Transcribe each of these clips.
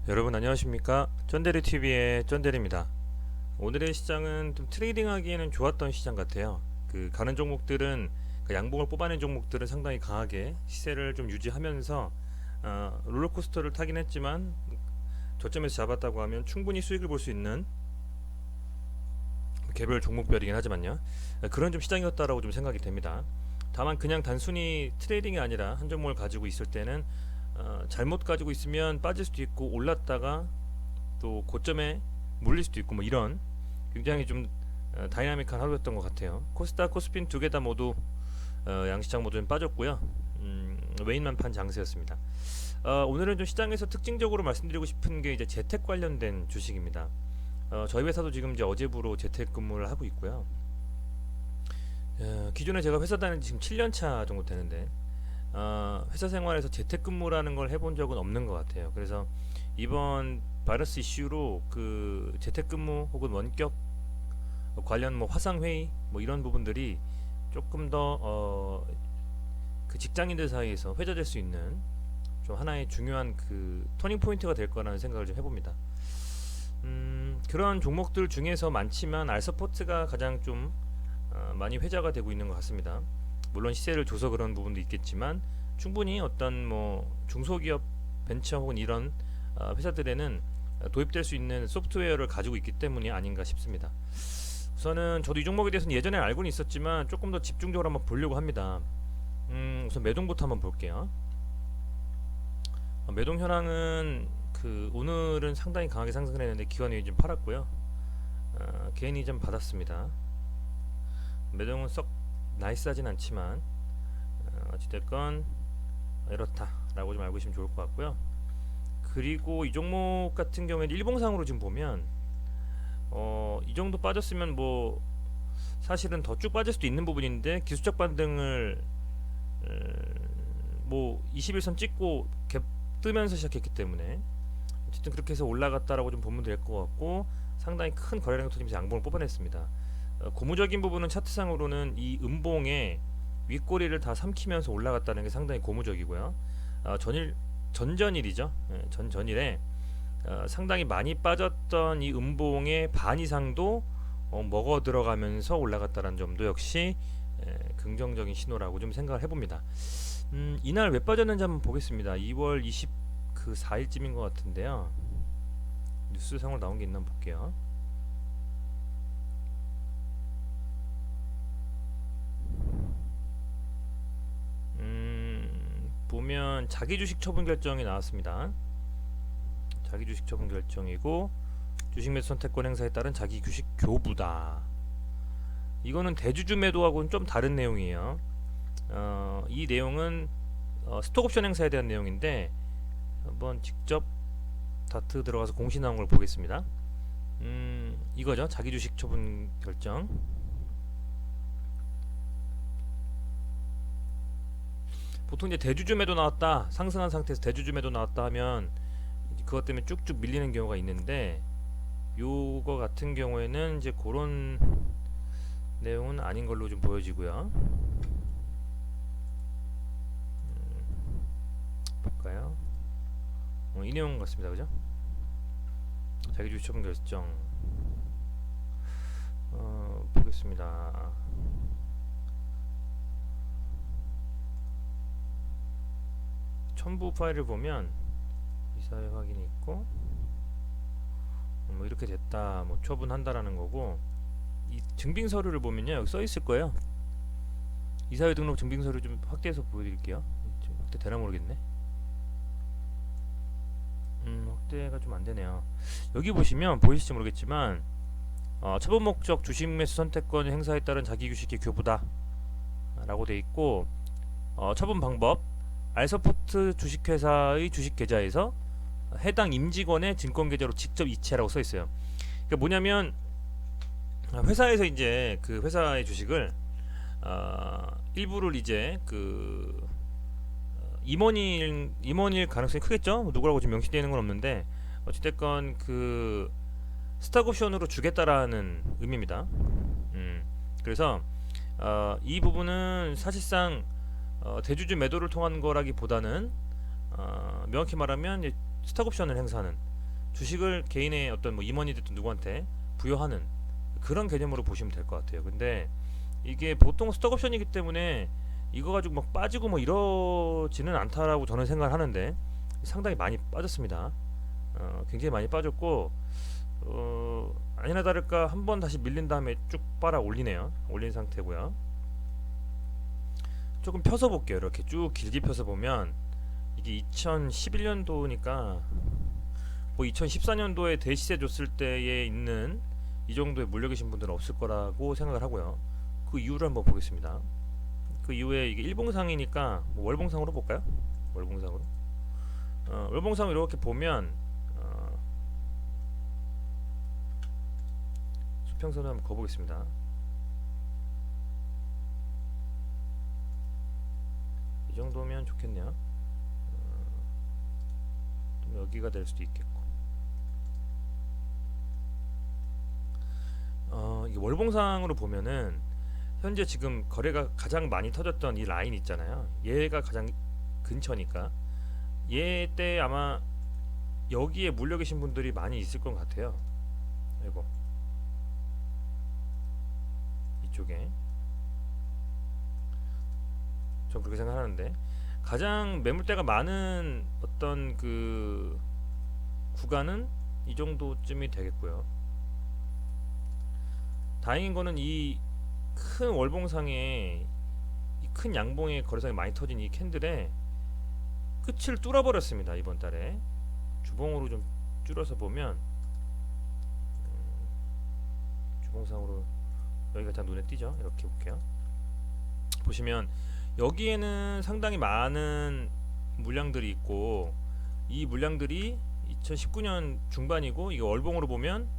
여러분 안녕하십니까? 쩐데리TV의 쩐데리입니다. 오늘의 시장은 좀 트레이딩하기에는 좋았던 시장 같아요. 가는 종목들은 양봉을 뽑아낸 종목들은 상당히 강하게 시세를 좀 유지하면서 롤러코스터를 타긴 했지만 저점에서 잡았다고 하면 충분히 수익을 볼 수 있는 개별 종목별이긴 하지만요. 그런 좀 시장이었다라고 좀 생각이 됩니다. 다만 그냥 단순히 트레이딩이 아니라 한 종목을 가지고 있을 때는 잘못 가지고 있으면 빠질 수도 있고 올랐다가 또 고점에 몰릴 수도 있고 뭐 이런 굉장히 좀 다이나믹한 하루였던 것 같아요. 코스닥, 코스핀 두 개 다 모두 양시장 모두 좀 빠졌고요. 외인만 판 장세였습니다. 오늘은 좀 시장에서 특징적으로 말씀드리고 싶은 게 이제 재택 관련된 주식입니다. 저희 회사도 지금 이제 어제부로 재택근무를 하고 있고요. 기존에 제가 회사 다닌 지 지금 7년 차 정도 되는데 회사 생활에서 재택근무라는 걸 해본 적은 없는 것 같아요. 그래서 이번 바이러스 이슈로 그 재택근무 혹은 원격 관련 뭐 화상회의 뭐 이런 부분들이 조금 더 그 직장인들 사이에서 회자될 수 있는 좀 하나의 중요한 그 터닝 포인트가 될 거라는 생각을 좀 해봅니다. 그런 종목들 중에서 많지만 알서포트가 가장 좀 많이 회자가 되고 있는 것 같습니다. 물론 시세를 줘서 그런 부분도 있겠지만 충분히 어떤 뭐 중소기업 벤처 혹은 이런 회사들에는 도입될 수 있는 소프트웨어를 가지고 있기 때문이 아닌가 싶습니다. 우선은 저도 이 종목에 대해서는 예전에 알고는 있었지만 조금 더 집중적으로 한번 보려고 합니다. 우선 매동부터 한번 볼게요. 매동 현황은 오늘은 상당히 강하게 상승을 했는데 기관이 좀 팔았고요. 개인이 좀 받았습니다. 매동은 썩 나이스하진 않지만 어찌됐건 이렇다라고 좀 알고 계시면 좋을 것 같고요. 그리고 이 종목 같은 경우에는 일봉상으로 지금 보면 이 정도 빠졌으면 뭐 사실은 더 쭉 빠질 수도 있는 부분인데 기술적 반등을 뭐 21선 찍고 갭 뜨면서 시작했기 때문에 어쨌든 그렇게 해서 올라갔다라고 좀 보면 될 것 같고 상당히 큰 거래량을 터지면서 양봉을 뽑아냈습니다. 고무적인 부분은 차트상으로는 이 음봉의 윗꼬리를 다 삼키면서 올라갔다는 게 상당히 고무적이고요. 전전일이죠. 전전일에 상당히 많이 빠졌던 이 음봉의 반 이상도 먹어 들어가면서 올라갔다는 점도 역시 긍정적인 신호라고 좀 생각을 해봅니다. 이날 왜 빠졌는지 한번 보겠습니다. 2월 24일쯤인 것 같은데요. 뉴스상으로 나온 게 있나 한번 볼게요. 보면 자기 주식 처분 결정이 나왔습니다. 자기 주식 처분 결정이고 주식 매수 선택권 행사에 따른 자기 주식 교부다. 이거는 대주주 매도하고는 좀 다른 내용이에요. 이 내용은 스톡옵션 행사에 대한 내용인데 한번 직접 다트 들어가서 공시 나온 걸 보겠습니다. 이거죠. 자기 주식 처분 결정. 보통 이제 대주주 매도 나왔다, 상승한 상태에서 대주주 매도 나왔다 하면 그것 때문에 쭉쭉 밀리는 경우가 있는데 요거 같은 경우에는 이제 그런 내용은 아닌 걸로 좀 보여지고요. 볼까요? 이 내용 같습니다. 그죠? 자기 주식 처분 결정. 보겠습니다. 첨부 파일을 보면 이사회 확인이 있고 뭐 이렇게 됐다, 뭐 처분한다라는 거고, 이 증빙 서류를 보면요 여기 써 있을 거예요. 이사회 등록 증빙 서류 좀 확대해서 보여드릴게요. 확대 되나 모르겠네. 확대가 좀 안 되네요. 여기 보시면 보이실지 모르겠지만 처분 목적 주식 매수 선택권 행사에 따른 자기 주식의 교부다 라고 돼 있고, 처분 방법 알서포트 주식회사의 주식 계좌에서 해당 임직원의 증권 계좌로 직접 이체라고 써 있어요. 그러니까 뭐냐면 회사에서 이제 그 회사의 주식을 일부를 이제 임원일 가능성이 크겠죠. 누구라고 지금 명시되어 있는 건 없는데 어찌됐건 그 스탁옵션으로 주겠다라는 의미입니다. 그래서 이 부분은 사실상 대주주 매도를 통한 거라기보다는 명확히 말하면 스탁옵션을 행사하는 주식을 개인의 어떤 뭐 임원이 됐든 누구한테 부여하는 그런 개념으로 보시면 될 것 같아요. 근데 이게 보통 스톡옵션이기 때문에 이거 가지고 막 빠지고 뭐 이러지는 않다라고 저는 생각을 하는데 상당히 많이 빠졌습니다. 굉장히 많이 빠졌고 아니나 다를까 한 번 다시 밀린 다음에 쭉 빨아 올리네요. 올린 상태고요. 조금 펴서 볼게요. 이렇게 쭉 길게 펴서 보면 이게 2011년도니까 뭐 2014년도에 대시세 줬을 때에 있는 이 정도의 물려 계신 분들은 없을 거라고 생각을 하고요. 그 이유를 한번 보겠습니다. 그 이후에 이게 일봉상이니까 뭐 월봉상으로 볼까요? 월봉상으로. 월봉상으로 이렇게 보면 수평선을 한번 그어보겠습니다. 이 정도면 좋겠네요. 좀 여기가 될 수도 있겠고. 이게 월봉상으로 보면은 현재 지금 거래가 가장 많이 터졌던 이 라인 있잖아요. 얘가 가장 근처니까 얘 때 아마 여기에 물려 계신 분들이 많이 있을 것 같아요. 이거 이쪽에 전 그렇게 생각하는데 가장 매물대가 많은 어떤 그 구간은 이 정도쯤이 되겠고요. 다행인 거는 이 큰 월봉상에 이 큰 양봉의 거래상이 많이 터진 이 캔들에 끝을 뚫어버렸습니다. 이번 달에 주봉으로 좀 줄여서 보면 주봉상으로 여기가 다 눈에 띄죠. 이렇게 볼게요. 보시면 여기에는 상당히 많은 물량들이 있고 이 물량들이 2019년 중반이고 이게 월봉으로 보면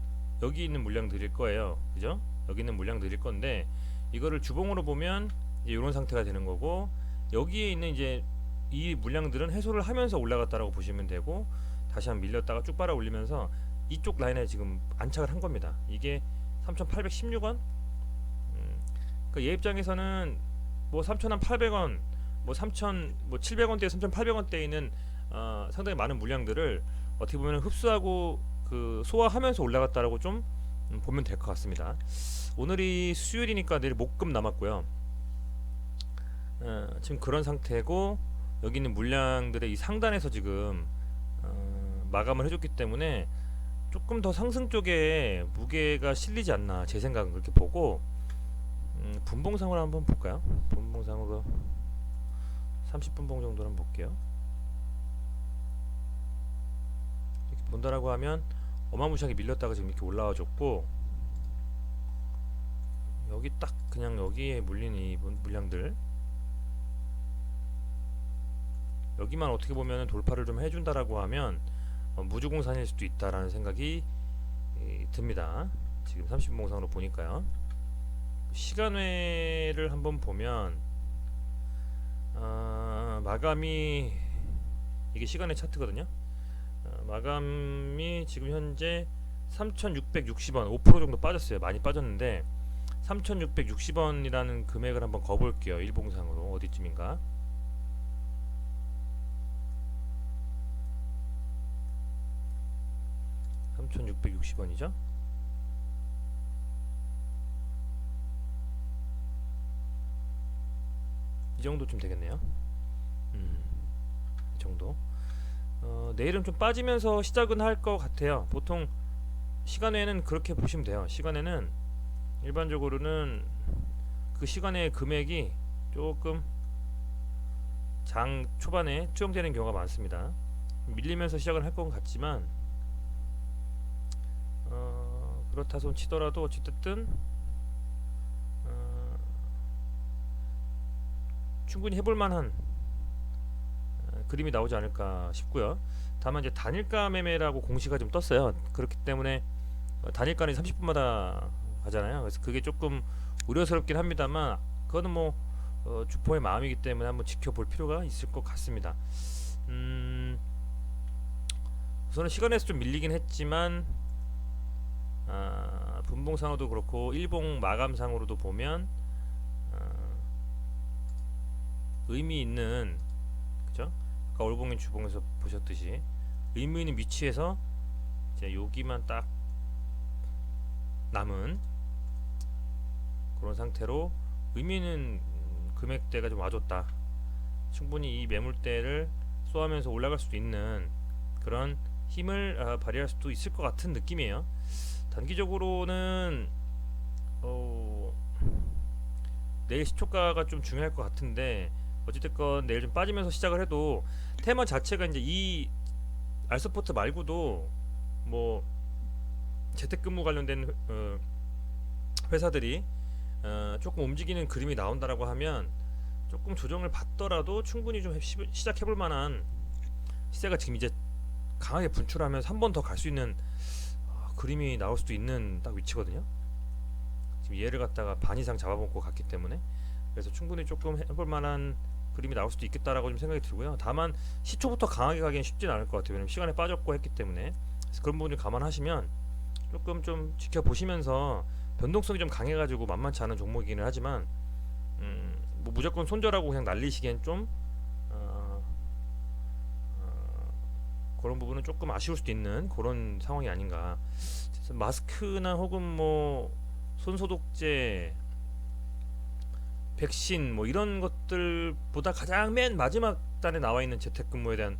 여기 있는 물량들일 거예요. 그죠? 여기 있는 물량들일 건데 이거를 주봉으로 보면 이제 이런 상태가 되는 거고 여기에 있는 이제 이 물량들은 해소를 하면서 올라갔다라고 보시면 되고 다시 한번 밀렸다가 쭉 빨아 올리면서 이쪽 라인에 지금 안착을 한 겁니다. 이게 3,816원. 그러니까 얘 입장에서는 뭐 3,800원, 뭐 3,000, 뭐 700원대, 3,800원대에 있는 상당히 많은 물량들을 어떻게 보면 흡수하고 그 소화하면서 올라갔다라고 좀 보면 될 것 같습니다. 오늘이 수요일이니까 내일 목금 남았고요. 지금 그런 상태고 여기 있는 물량들의 이 상단에서 지금 마감을 해줬기 때문에 조금 더 상승 쪽에 무게가 실리지 않나 제 생각은 그렇게 보고 분봉상으로 한번 볼까요? 분봉상으로 30분봉 정도 한번 볼게요. 이렇게 본다라고 하면 어마무시하게 밀렸다가 지금 이렇게 올라와 줬고 여기 딱 그냥 여기에 물린 이 물량들 여기만 어떻게 보면 돌파를 좀 해준다라고 하면 무주공산일 수도 있다라는 생각이 듭니다. 지금 30분봉상으로 보니까요. 시간외를 한번 보면 마감이 이게 시간의 차트거든요. 마감이 지금 현재 3,660원 5% 정도 빠졌어요. 많이 빠졌는데 3,660원이라는 금액을 한번 거볼게요. 일봉상으로 어디쯤인가. $3,660원이죠. 이 정도쯤 되겠네요. 이 정도. 내일은 좀 빠지면서 시작은 할 것 같아요. 보통 시간에는 그렇게 보시면 돼요. 시간에는 일반적으로는 그 시간의 금액이 조금 장 초반에 투영되는 경우가 많습니다. 밀리면서 시작을 할 것 같지만 그렇다 손 치더라도 어쨌든 충분히 해볼 만한 그림이 나오지 않을까 싶고요. 다만 이제 단일가 매매라고 공시가 좀 떴어요. 그렇기 때문에 단일가는 30분마다 하잖아요. 그래서 그게 조금 우려스럽긴 합니다만 그거는 뭐 주포의 마음이기 때문에 한번 지켜볼 필요가 있을 것 같습니다. 우선은 시간에서 좀 밀리긴 했지만 분봉상으로도 그렇고 일봉 마감상으로도 보면 의미 있는 그죠? 아까 월봉인 주봉에서 보셨듯이 의미 있는 위치에서 이제 여기만 딱 남은 그런 상태로 의미는 금액대가 좀 와줬다. 충분히 이 매물대를 쏘하면서 올라갈 수도 있는 그런 힘을 발휘할 수도 있을 것 같은 느낌이에요. 단기적으로는 내일 시초가가 좀 중요할 것 같은데 어찌됐건 내일 좀 빠지면서 시작을 해도 테마 자체가 이제 이 알서포트 말고도 뭐 재택근무 관련된 회사들이 조금 움직이는 그림이 나온다라고 하면 조금 조정을 받더라도 충분히 좀 시작해볼 만한 시세가 지금 이제 강하게 분출하면서 한 번 더 갈 수 있는 그림이 나올 수도 있는 딱 위치거든요. 지금 얘를 갖다가 반 이상 잡아먹고 갔기 때문에 그래서 충분히 조금 해볼 만한 그림이 나올 수도 있겠다라고 좀 생각이 들고요. 다만 시초부터 강하게 가기는 쉽지는 않을 것 같아요. 왜냐면 시간에 빠졌고 했기 때문에 그래서 그런 부분을 감안하시면 조금 좀 지켜보시면서 변동성이 좀 강해가지고 만만치 않은 종목이기는 하지만 뭐 무조건 손절하고 그냥 날리시기엔 좀 그런 부분은 조금 아쉬울 수도 있는 그런 상황이 아닌가. 그래서 마스크나 혹은 뭐 손소독제, 백신 뭐 이런 것들보다 가장 맨 마지막 단에 나와 있는 재택근무에 대한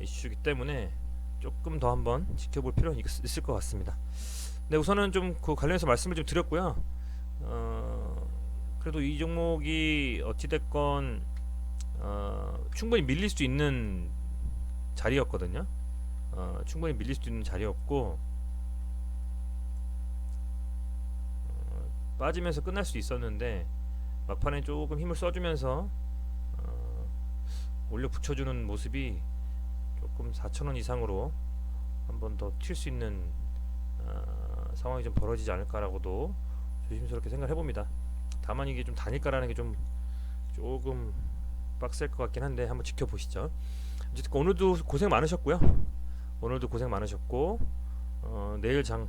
이슈이기 때문에 조금 더 한번 지켜볼 필요는 있을 것 같습니다. 네, 우선은 좀 그 관련해서 말씀을 좀 드렸고요. 그래도 이 종목이 어찌됐건 충분히 밀릴 수 있는 자리였거든요. 충분히 밀릴 수 있는 자리였고 빠지면서 끝날 수 있었는데 막판에 조금 힘을 써주면서 올려 붙여주는 모습이 조금 4,000원 이상으로 한 번 더 튈 수 있는 상황이 좀 벌어지지 않을까라고도 조심스럽게 생각을 해봅니다. 다만 이게 좀 다닐까라는 게 좀 조금 빡셀 것 같긴 한데 한번 지켜보시죠. 어쨌든 오늘도 고생 많으셨고요. 오늘도 고생 많으셨고 내일 장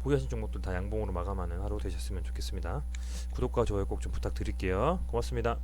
보유하신 종목들 다 양봉으로 마감하는 하루 되셨으면 좋겠습니다. 구독과 좋아요 꼭 좀 부탁드릴게요. 고맙습니다.